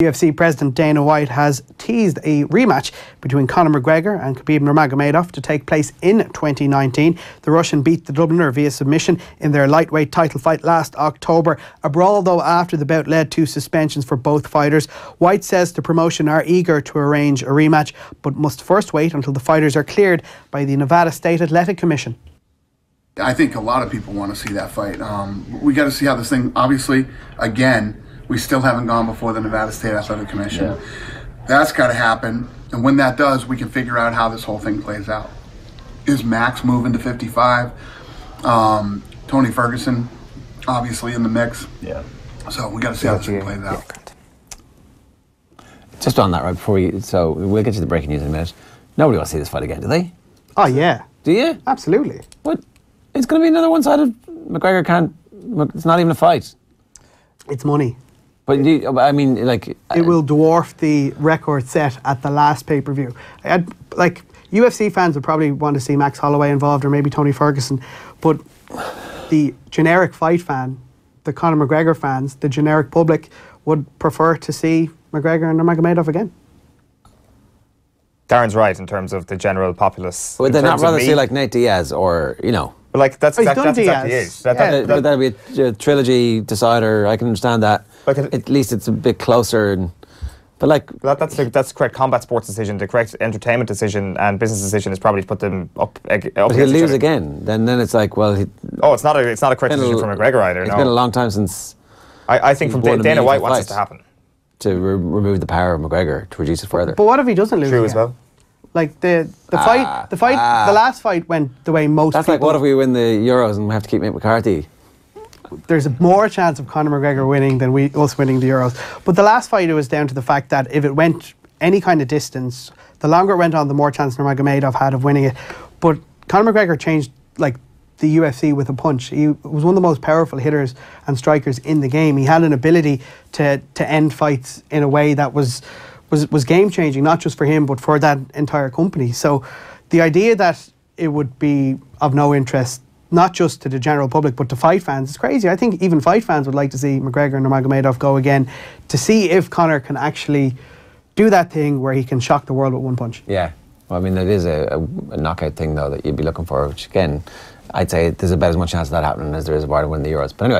UFC President Dana White has teased a rematch between Conor McGregor and Khabib Nurmagomedov to take place in 2019. The Russian beat the Dubliner via submission in their lightweight title fight last October. A brawl, though, after the bout led to suspensions for both fighters. White says the promotion are eager to arrange a rematch, but must first wait until the fighters are cleared by the Nevada State Athletic Commission. I think a lot of people want to see that fight. We got to see how this thing, obviously, again, we still haven't gone before the Nevada State Athletic Commission. Yeah. That's got to happen. And when that does, we can figure out how this whole thing plays out. Is Max moving to 55? Tony Ferguson, obviously, in the mix. Yeah. So we got to see how this thing plays out. Just on that, right before so we'll get to the breaking news in a minute. Nobody wants to see this fight again, do they? Oh, yeah. Do you? Absolutely. What? It's going to be another one-sided. McGregor can't. It's not even a fight. It's money. But I mean, like, it will dwarf the record set at the last pay-per-view. Like, UFC fans would probably want to see Max Holloway involved, or maybe Tony Ferguson, but the generic fight fan, the Conor McGregor fans, the generic public would prefer to see McGregor and Nurmagomedov again. Darren's right in terms of the general populace. Would they not rather see like Nate Diaz or, you know? But like that's exactly it. But that'd be a trilogy decider. I can understand that. Like at least it's a bit closer. But like that's the correct combat sports decision. The correct entertainment decision and business decision is probably to put them up. But he'll lose again. Then it's like, well, it's not a correct decision for McGregor either. It's been a long time since. I think from Dana White wants this to happen. To remove the power of McGregor, to reduce it further. But what if he doesn't lose? True as well. Like the last fight went the way most. That's people, like, what if we win the Euros and we have to keep Mick McCarthy? There's more chance of Conor McGregor winning than us winning the Euros. But the last fight, it was down to the fact that if it went any kind of distance, the longer it went on, the more chance Nurmagomedov had of winning it. But Conor McGregor changed like the UFC with a punch. He was one of the most powerful hitters and strikers in the game. He had an ability to end fights in a way that was game-changing, not just for him, but for that entire company. So the idea that it would be of no interest, not just to the general public, but to fight fans, is crazy. I think even fight fans would like to see McGregor and Nurmagomedov go again, to see if Conor can actually do that thing where he can shock the world with one punch. Yeah. Well, I mean, it is a knockout thing, though, that you'd be looking for, which, again, I'd say there's about as much chance of that happening as there is of Ireland winning the Euros. But anyway.